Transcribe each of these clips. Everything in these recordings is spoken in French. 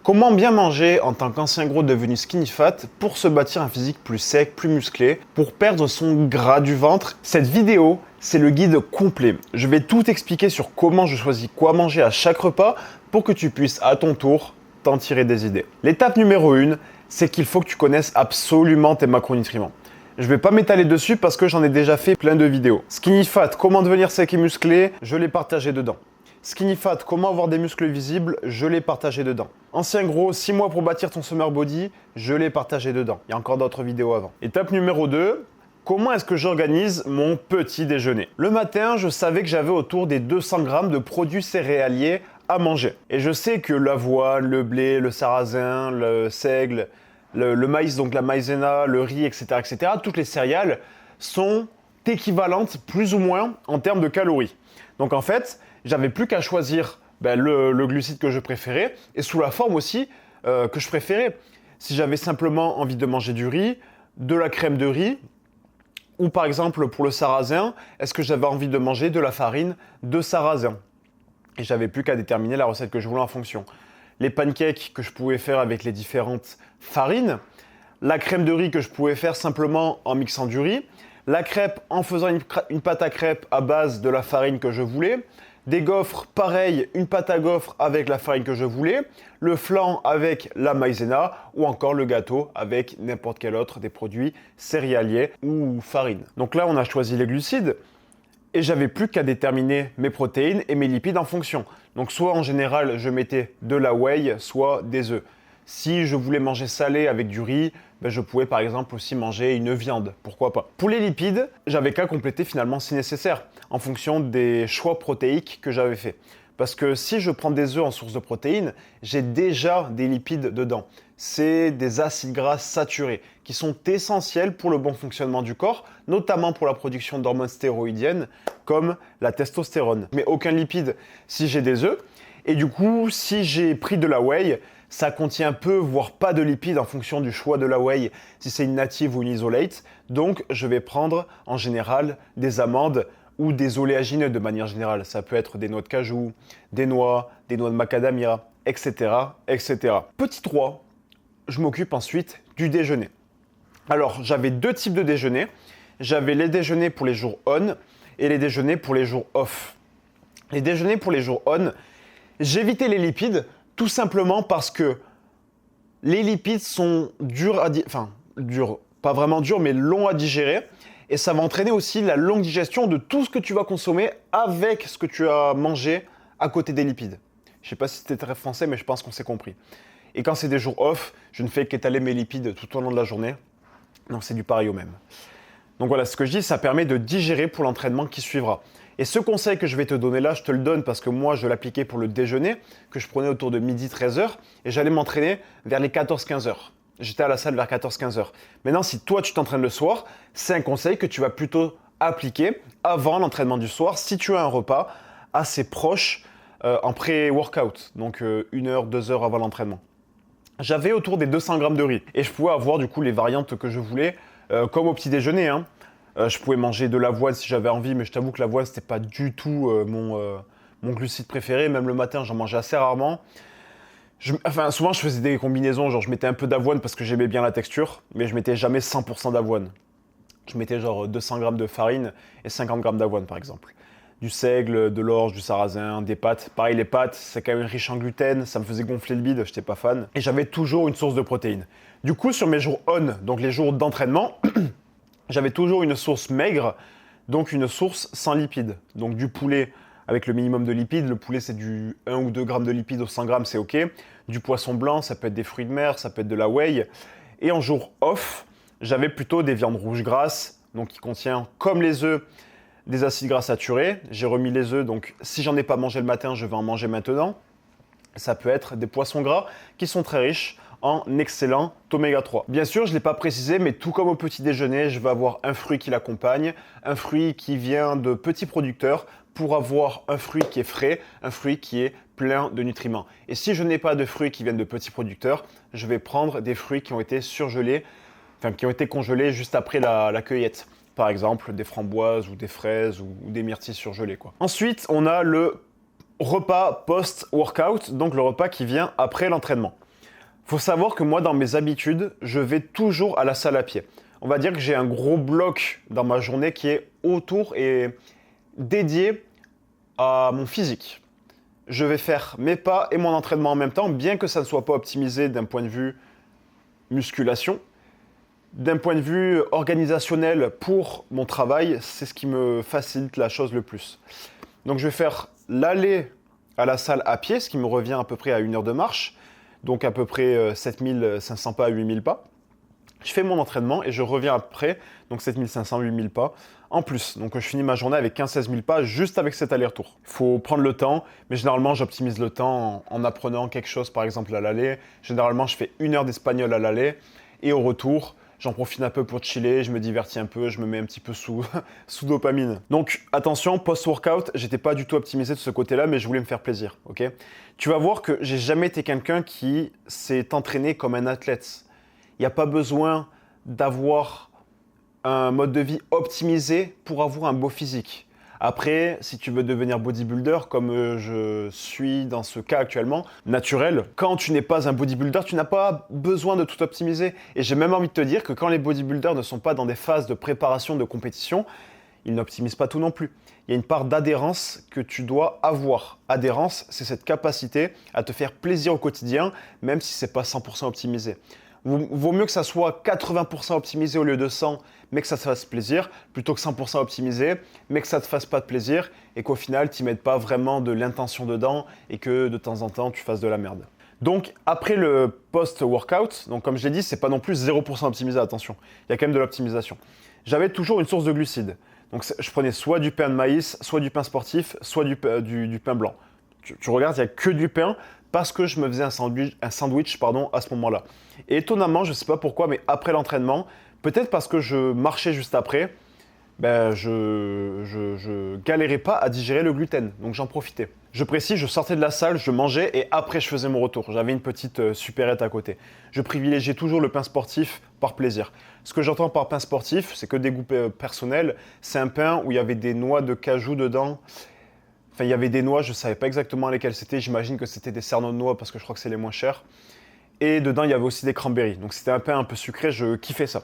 Comment bien manger en tant qu'ancien gros devenu skinny fat pour se bâtir un physique plus sec, plus musclé, pour perdre son gras du ventre? Cette vidéo, c'est le guide complet. Je vais tout expliquer sur comment je choisis quoi manger à chaque repas pour que tu puisses à ton tour t'en tirer des idées. L'étape numéro 1, c'est qu'il faut que tu connaisses absolument tes macronutriments. Je ne vais pas m'étaler dessus parce que j'en ai déjà fait plein de vidéos. Skinny fat, comment devenir sec et musclé, je l'ai partagé dedans. Skinny fat, comment avoir des muscles visibles, je l'ai partagé dedans. Ancien gros, 6 mois pour bâtir ton summer body, je l'ai partagé dedans. Il y a encore d'autres vidéos avant. Étape numéro 2, comment est-ce que j'organise mon petit déjeuner? Le matin, je savais que j'avais autour des 200 grammes de produits céréaliers à manger. Et je sais que l'avoine, le blé, le sarrasin, le seigle, le maïs, donc la maïzena, le riz, etc., toutes les céréales sont équivalentes plus ou moins en termes de calories. Donc en fait, j'avais plus qu'à choisir le glucide que je préférais et sous la forme aussi que je préférais. Si j'avais simplement envie de manger du riz, de la crème de riz, ou par exemple pour le sarrasin, est-ce que j'avais envie de manger de la farine de sarrasin? Et j'avais plus qu'à déterminer la recette que je voulais en fonction. Les pancakes que je pouvais faire avec les différentes farines, la crème de riz que je pouvais faire simplement en mixant du riz, la crêpe en faisant une pâte à crêpes à base de la farine que je voulais, des gaufres, pareil, une pâte à gaufres avec la farine que je voulais, le flan avec la maïzena ou encore le gâteau avec n'importe quel autre des produits céréaliers ou farine. Donc là, on a choisi les glucides et j'avais plus qu'à déterminer mes protéines et mes lipides en fonction. Donc soit en général, je mettais de la whey, soit des œufs. Si je voulais manger salé avec du riz, je pouvais par exemple aussi manger une viande, pourquoi pas. Pour les lipides, j'avais qu'à compléter finalement si nécessaire, en fonction des choix protéiques que j'avais fait. Parce que si je prends des œufs en source de protéines, j'ai déjà des lipides dedans. C'est des acides gras saturés qui sont essentiels pour le bon fonctionnement du corps, notamment pour la production d'hormones stéroïdiennes comme la testostérone. Mais aucun lipide si j'ai des œufs. Et du coup, si j'ai pris de la whey, ça contient peu, voire pas de lipides en fonction du choix de la whey, si c'est une native ou une isolate. Donc, je vais prendre en général des amandes ou des oléagineux de manière générale. Ça peut être des noix de cajou, des noix de macadamia, etc., etc. Petit 3, je m'occupe ensuite du déjeuner. Alors, j'avais deux types de déjeuner. J'avais les déjeuners pour les jours on et les déjeuners pour les jours off. Les déjeuners pour les jours on, j'évitais les lipides tout simplement parce que les lipides sont durs à durs, pas vraiment durs, mais longs à digérer. Et ça va entraîner aussi la longue digestion de tout ce que tu vas consommer avec ce que tu as mangé à côté des lipides. Je ne sais pas si c'était très français, mais je pense qu'on s'est compris. Et quand c'est des jours off, je ne fais qu'étaler mes lipides tout au long de la journée. Donc c'est du pareil au même. Donc voilà, ce que je dis, ça permet de digérer pour l'entraînement qui suivra. Et ce conseil que je vais te donner là, je te le donne parce que moi, je l'appliquais pour le déjeuner, que je prenais autour de midi 13h, et j'allais m'entraîner vers les 14-15h. J'étais à la salle vers 14-15h. Maintenant, si toi, tu t'entraînes le soir, c'est un conseil que tu vas plutôt appliquer avant l'entraînement du soir, si tu as un repas assez proche en pré-workout, donc 1 heure, 2 heures avant l'entraînement. J'avais autour des 200 grammes de riz, et je pouvais avoir du coup les variantes que je voulais, comme au petit déjeuner, je pouvais manger de l'avoine si j'avais envie, mais je t'avoue que l'avoine, c'était pas du tout mon glucide préféré. Même le matin, j'en mangeais assez rarement. Souvent, je faisais des combinaisons, genre je mettais un peu d'avoine parce que j'aimais bien la texture, mais je mettais jamais 100% d'avoine. Je mettais genre 200 grammes de farine et 50 grammes d'avoine, par exemple. Du seigle, de l'orge, du sarrasin, des pâtes. Pareil, les pâtes, c'est quand même riche en gluten, ça me faisait gonfler le bide, j'étais pas fan. Et j'avais toujours une source de protéines. Du coup, sur mes jours on, donc les jours d'entraînement, j'avais toujours une source maigre, donc une source sans lipides. Donc du poulet avec le minimum de lipides. Le poulet, c'est du 1 ou 2 grammes de lipides au 100 grammes, c'est OK. Du poisson blanc, ça peut être des fruits de mer, ça peut être de la whey. Et en jour off, j'avais plutôt des viandes rouges grasses, donc qui contient, comme les œufs, des acides gras saturés. J'ai remis les œufs, donc si j'en ai pas mangé le matin, je vais en manger maintenant. Ça peut être des poissons gras qui sont très riches en excellent oméga 3. Bien sûr, je ne l'ai pas précisé, mais tout comme au petit déjeuner, je vais avoir un fruit qui l'accompagne, un fruit qui vient de petits producteurs pour avoir un fruit qui est frais, un fruit qui est plein de nutriments. Et si je n'ai pas de fruits qui viennent de petits producteurs, je vais prendre des fruits qui ont été surgelés, qui ont été congelés juste après la cueillette. Par exemple, des framboises ou des fraises ou des myrtilles surgelées, quoi. Ensuite, on a le repas post-workout, donc le repas qui vient après l'entraînement. Faut savoir que moi, dans mes habitudes, je vais toujours à la salle à pied. On va dire que j'ai un gros bloc dans ma journée qui est autour et dédié à mon physique. Je vais faire mes pas et mon entraînement en même temps, bien que ça ne soit pas optimisé d'un point de vue musculation. D'un point de vue organisationnel pour mon travail, c'est ce qui me facilite la chose le plus. Donc je vais faire l'aller à la salle à pied, ce qui me revient à peu près à 1 heure de marche, donc à peu près 7500 pas à 8000 pas. Je fais mon entraînement et je reviens après, donc 7500, 8000 pas en plus. Donc je finis ma journée avec 15-16 000 pas juste avec cet aller-retour. Il faut prendre le temps, mais généralement j'optimise le temps en apprenant quelque chose, par exemple à l'aller. Généralement je fais 1 heure d'espagnol à l'aller et au retour, j'en profite un peu pour chiller, je me divertis un peu, je me mets un petit peu sous dopamine. Donc attention, post-workout, j'étais pas du tout optimisé de ce côté-là, mais je voulais me faire plaisir, ok? Tu vas voir que j'ai jamais été quelqu'un qui s'est entraîné comme un athlète. Il n'y a pas besoin d'avoir un mode de vie optimisé pour avoir un beau physique. Après, si tu veux devenir bodybuilder, comme je suis dans ce cas actuellement, naturel, quand tu n'es pas un bodybuilder, tu n'as pas besoin de tout optimiser. Et j'ai même envie de te dire que quand les bodybuilders ne sont pas dans des phases de préparation de compétition, ils n'optimisent pas tout non plus. Il y a une part d'adhérence que tu dois avoir. Adhérence, c'est cette capacité à te faire plaisir au quotidien, même si ce n'est pas 100% optimisé. Vaut mieux que ça soit 80% optimisé au lieu de 100, mais que ça te fasse plaisir, plutôt que 100% optimisé, mais que ça te fasse pas de plaisir, et qu'au final, tu n'y mettes pas vraiment de l'intention dedans, et que de temps en temps, tu fasses de la merde. Donc, après le post-workout, donc comme je l'ai dit, c'est pas non plus 0% optimisé, attention. Il y a quand même de l'optimisation. J'avais toujours une source de glucides. Donc, je prenais soit du pain de maïs, soit du pain sportif, soit du pain blanc. Tu regardes, il n'y a que du pain parce que je me faisais un sandwich à ce moment-là. Et étonnamment, je ne sais pas pourquoi, mais après l'entraînement, peut-être parce que je marchais juste après, je galérais pas à digérer le gluten, donc j'en profitais. Je précise, je sortais de la salle, je mangeais et après je faisais mon retour. J'avais une petite supérette à côté. Je privilégiais toujours le pain sportif par plaisir. Ce que j'entends par pain sportif, c'est que des goûts personnels. C'est un pain où il y avait des noix de cajou dedans. Enfin, il y avait des noix, je ne savais pas exactement lesquelles c'était. J'imagine que c'était des cerneaux de noix parce que je crois que c'est les moins chers. Et dedans, il y avait aussi des cranberries. Donc c'était un pain un peu sucré, je kiffais ça.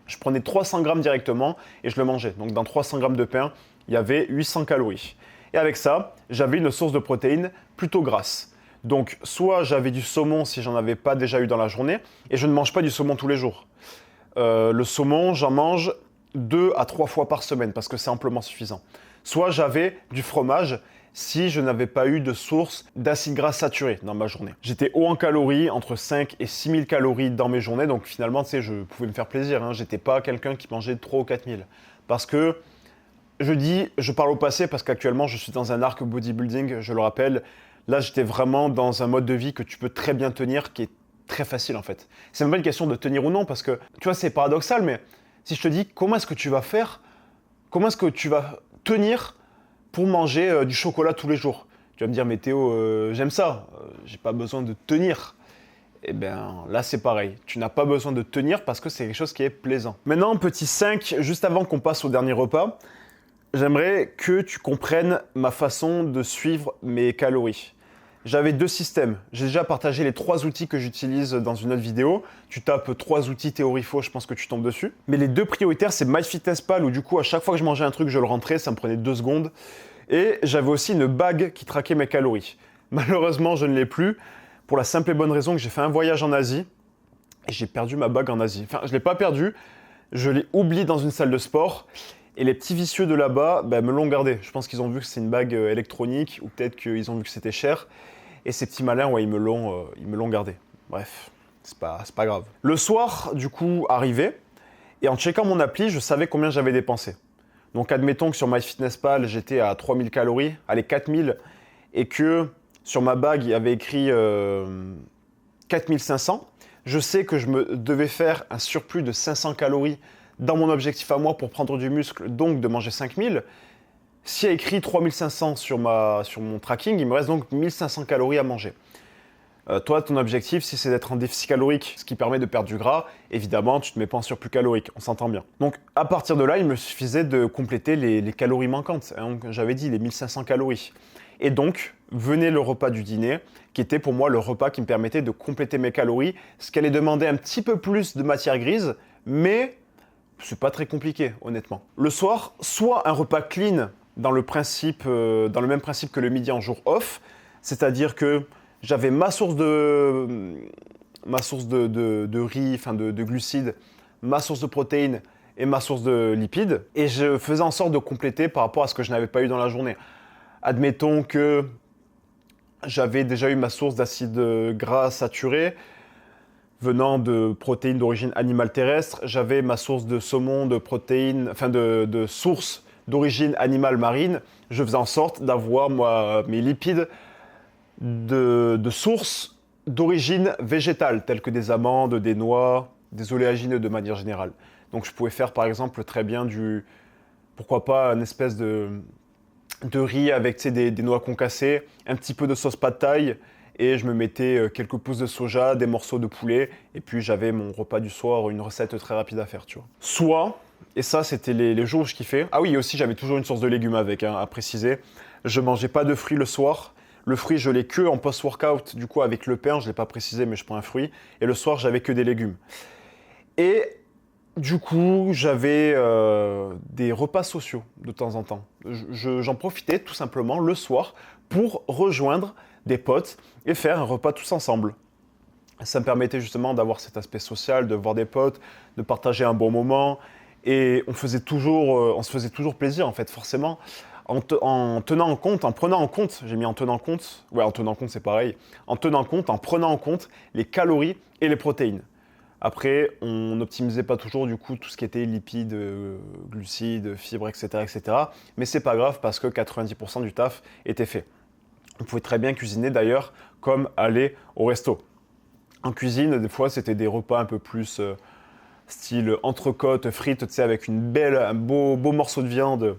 Je prenais 300 grammes directement et je le mangeais. Donc dans 300 grammes de pain, il y avait 800 calories. Et avec ça, j'avais une source de protéines plutôt grasse. Donc soit j'avais du saumon si j'en avais pas déjà eu dans la journée, et je ne mange pas du saumon tous les jours. Le saumon, j'en mange 2 à 3 fois par semaine parce que c'est amplement suffisant. Soit j'avais du fromage si je n'avais pas eu de source d'acides gras saturés dans ma journée. J'étais haut en calories, entre 5 et 6 000 calories dans mes journées, donc finalement, tu sais, je pouvais me faire plaisir. Hein. J'étais pas quelqu'un qui mangeait 3 ou 4 000. Parce que, je parle au passé parce qu'actuellement, je suis dans un arc bodybuilding, je le rappelle. Là, j'étais vraiment dans un mode de vie que tu peux très bien tenir, qui est très facile en fait. C'est même pas une question de tenir ou non, parce que, tu vois, c'est paradoxal, mais si je te dis, comment est-ce que tu vas faire, comment est-ce que tu vas tenir pour manger du chocolat tous les jours? Tu vas me dire, mais Théo, j'aime ça, j'ai pas besoin de tenir. Eh bien, là, c'est pareil. Tu n'as pas besoin de tenir parce que c'est quelque chose qui est plaisant. Maintenant, petit 5, juste avant qu'on passe au dernier repas, j'aimerais que tu comprennes ma façon de suivre mes calories. J'avais 2 systèmes. J'ai déjà partagé les 3 outils que j'utilise dans une autre vidéo. Tu tapes 3 outils Théorifo, je pense que tu tombes dessus. Mais les 2 prioritaires, c'est MyFitnessPal où du coup, à chaque fois que je mangeais un truc, je le rentrais, ça me prenait 2 secondes. Et j'avais aussi une bague qui traquait mes calories. Malheureusement, je ne l'ai plus pour la simple et bonne raison que j'ai fait un voyage en Asie et j'ai perdu ma bague en Asie. Enfin, je ne l'ai pas perdue, je l'ai oubliée dans une salle de sport. Et les petits vicieux de là-bas me l'ont gardé. Je pense qu'ils ont vu que c'est une bague électronique ou peut-être qu'ils ont vu que c'était cher. Et ces petits malins, ouais, ils me l'ont gardé. Bref, c'est pas grave. Le soir, du coup, arrivé, et en checkant mon appli, je savais combien j'avais dépensé. Donc, admettons que sur MyFitnessPal, j'étais à 3000 calories, allez, 4000, et que sur ma bague, il y avait écrit 4500. Je sais que je me devais faire un surplus de 500 calories dans mon objectif à moi pour prendre du muscle, donc de manger 5000. S'il y a écrit 3500 sur mon tracking, il me reste donc 1500 calories à manger. Toi, ton objectif, si c'est d'être en déficit calorique, ce qui permet de perdre du gras, évidemment, tu ne te mets pas en surplus calorique, on s'entend bien. Donc, à partir de là, il me suffisait de compléter les calories manquantes. Hein, j'avais dit les 1500 calories. Et donc, venait le repas du dîner, qui était pour moi le repas qui me permettait de compléter mes calories, ce qui allait demander un petit peu plus de matière grise, mais c'est pas très compliqué, honnêtement. Le soir, soit un repas clean dans le même principe que le midi en jour off, c'est-à-dire que j'avais ma source de riz, enfin de glucides, ma source de protéines et ma source de lipides, et je faisais en sorte de compléter par rapport à ce que je n'avais pas eu dans la journée. Admettons que j'avais déjà eu ma source d'acides gras saturés venant de protéines d'origine animale terrestre, j'avais ma source de saumon, de protéines, enfin de sources d'origine animale marine. Je faisais en sorte d'avoir mes lipides de sources d'origine végétale, telles que des amandes, des noix, des oléagineux de manière générale. Donc je pouvais faire par exemple très bien pourquoi pas, une espèce de riz avec des noix concassées, un petit peu de sauce pad thaï, et je me mettais quelques pousses de soja, des morceaux de poulet, et puis j'avais mon repas du soir, une recette très rapide à faire, tu vois. Soit, et ça c'était les jours où je kiffais, ah oui, et aussi j'avais toujours une source de légumes avec, hein, à préciser, je mangeais pas de fruits le soir, le fruit je l'ai que en post-workout, du coup avec le pain, je l'ai pas précisé mais je prends un fruit, et le soir j'avais que des légumes. Et du coup, j'avais des repas sociaux de temps en temps. J'en profitais tout simplement le soir pour rejoindre des potes et faire un repas tous ensemble. Ça me permettait justement d'avoir cet aspect social, de voir des potes, de partager un bon moment. Et on se faisait toujours plaisir en fait, forcément. En prenant en compte, j'ai mis en tenant compte, ouais, en tenant compte c'est pareil, en prenant en compte les calories et les protéines. Après, on n'optimisait pas toujours du coup tout ce qui était lipides, glucides, fibres, etc., etc. Mais c'est pas grave parce que 90% du taf était fait. On pouvait très bien cuisiner d'ailleurs comme aller au resto. En cuisine, des fois, c'était des repas un peu plus style entrecôte, frites, tu sais, avec un beau morceau de viande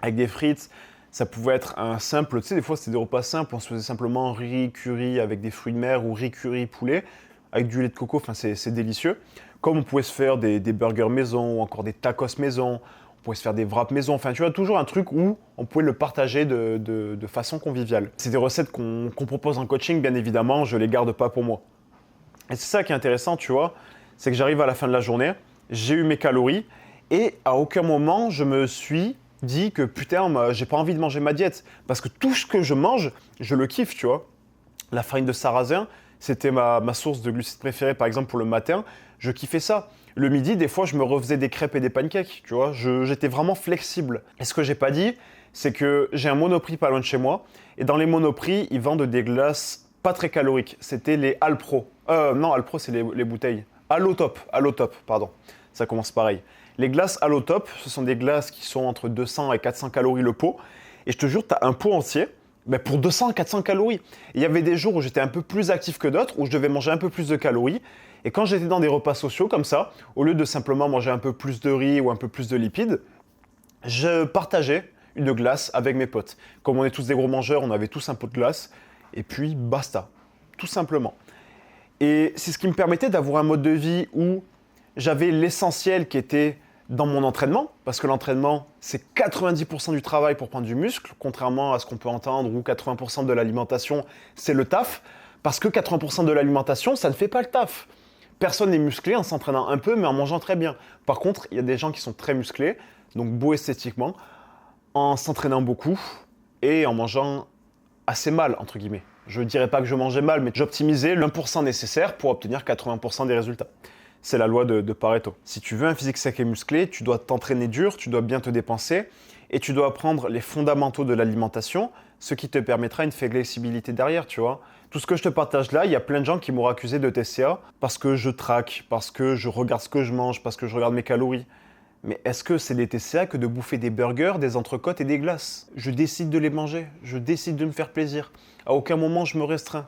avec des frites. Ça pouvait être un simple, tu sais, des fois, c'était des repas simples. On se faisait simplement riz curry avec des fruits de mer ou riz curry poulet avec du lait de coco, enfin c'est délicieux. Comme on pouvait se faire des burgers maison ou encore des tacos maison, on pouvait se faire des wraps maison, enfin tu vois, toujours un truc où on pouvait le partager de façon conviviale. C'est des recettes qu'on propose en coaching, bien évidemment, je les garde pas pour moi. Et c'est ça qui est intéressant, tu vois, c'est que j'arrive à la fin de la journée, j'ai eu mes calories et à aucun moment je me suis dit que putain, j'ai pas envie de manger ma diète parce que tout ce que je mange, je le kiffe, tu vois. La farine de sarrasin, c'était ma source de glucides préférée, par exemple, pour le matin. Je kiffais ça. Le midi, des fois, je me refaisais des crêpes et des pancakes, tu vois. J'étais vraiment flexible. Et ce que j'ai pas dit, c'est que j'ai un Monoprix pas loin de chez moi. Et dans les Monoprix, ils vendent des glaces pas très caloriques. C'était les Alpro. Non, Alpro, c'est les bouteilles. Allotop, pardon. Ça commence pareil. Les glaces Allotop, ce sont des glaces qui sont entre 200 et 400 calories le pot. Et je te jure, tu as un pot entier. Mais pour 200 à 400 calories. Il y avait des jours où j'étais un peu plus actif que d'autres, où je devais manger un peu plus de calories. Et quand j'étais dans des repas sociaux comme ça, au lieu de simplement manger un peu plus de riz ou un peu plus de lipides, je partageais une glace avec mes potes. Comme on est tous des gros mangeurs, on avait tous un pot de glace. Et puis basta, tout simplement. Et c'est ce qui me permettait d'avoir un mode de vie où j'avais l'essentiel qui était dans mon entraînement, parce que l'entraînement, c'est 90% du travail pour prendre du muscle, contrairement à ce qu'on peut entendre, où 80% de l'alimentation, c'est le taf, parce que 80% de l'alimentation, ça ne fait pas le taf. Personne n'est musclé en s'entraînant un peu, mais en mangeant très bien. Par contre, il y a des gens qui sont très musclés, donc beaux esthétiquement, en s'entraînant beaucoup et en mangeant assez mal, entre guillemets. Je ne dirais pas que je mangeais mal, mais j'optimisais l'1% nécessaire pour obtenir 80% des résultats. C'est la loi de Pareto. Si tu veux un physique sec et musclé, tu dois t'entraîner dur, tu dois bien te dépenser et tu dois apprendre les fondamentaux de l'alimentation, ce qui te permettra une flexibilité derrière, tu vois. Tout ce que je te partage là, il y a plein de gens qui m'ont accusé de TCA parce que je traque, parce que je regarde ce que je mange, parce que je regarde mes calories. Mais est-ce que c'est des TCA que de bouffer des burgers, des entrecôtes et des glaces? Je décide de les manger, je décide de me faire plaisir. À aucun moment je me restreins.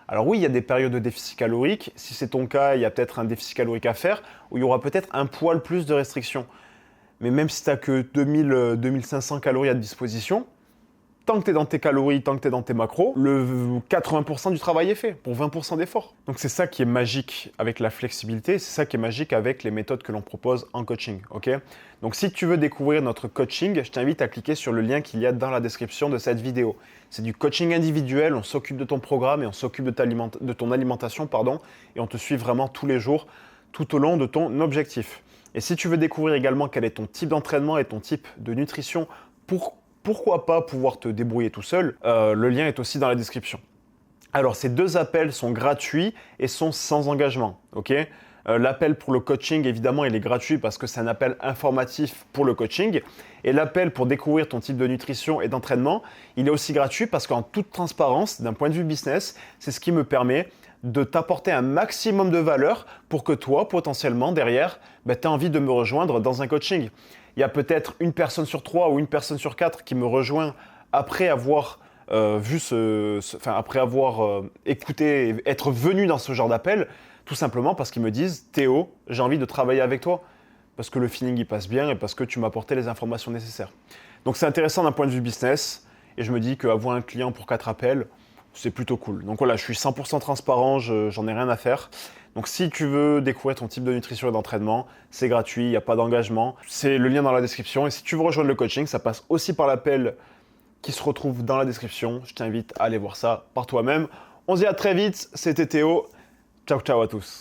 Alors oui, il y a des périodes de déficit calorique. Si c'est ton cas, il y a peut-être un déficit calorique à faire, où il y aura peut-être un poil plus de restrictions. Mais même si tu n'as que 2000-2500 calories à disposition, Tant que tu es dans tes calories, tant que tu es dans tes macros, le 80% du travail est fait pour 20% d'effort. Donc c'est ça qui est magique avec la flexibilité, c'est ça qui est magique avec les méthodes que l'on propose en coaching, ok? Donc si tu veux découvrir notre coaching, je t'invite à cliquer sur le lien qu'il y a dans la description de cette vidéo. C'est du coaching individuel, on s'occupe de ton programme et on s'occupe de ton alimentation, et on te suit vraiment tous les jours, tout au long de ton objectif. Et si tu veux découvrir également quel est ton type d'entraînement et ton type de nutrition pourquoi pas pouvoir te débrouiller tout seul, le lien est aussi dans la description. Alors, ces 2 appels sont gratuits et sont sans engagement, ok? L'appel pour le coaching, évidemment, il est gratuit parce que c'est un appel informatif pour le coaching. Et l'appel pour découvrir ton type de nutrition et d'entraînement, il est aussi gratuit parce qu'en toute transparence, d'un point de vue business, c'est ce qui me permet de t'apporter un maximum de valeur pour que toi, potentiellement, derrière, tu aies envie de me rejoindre dans un coaching. Il y a peut-être une personne sur 3 ou une personne sur 4 qui me rejoint après avoir écouté, et être venu dans ce genre d'appel, tout simplement parce qu'ils me disent « Théo, j'ai envie de travailler avec toi » parce que le feeling il passe bien et parce que tu m'as apporté les informations nécessaires. Donc c'est intéressant d'un point de vue business et je me dis qu'avoir un client pour 4 appels, c'est plutôt cool. Donc voilà, je suis 100% transparent, j'en ai rien à faire. Donc si tu veux découvrir ton type de nutrition et d'entraînement, c'est gratuit, il n'y a pas d'engagement. C'est le lien dans la description. Et si tu veux rejoindre le coaching, ça passe aussi par l'appel qui se retrouve dans la description. Je t'invite à aller voir ça par toi-même. On se dit à très vite, c'était Théo. Ciao, ciao à tous.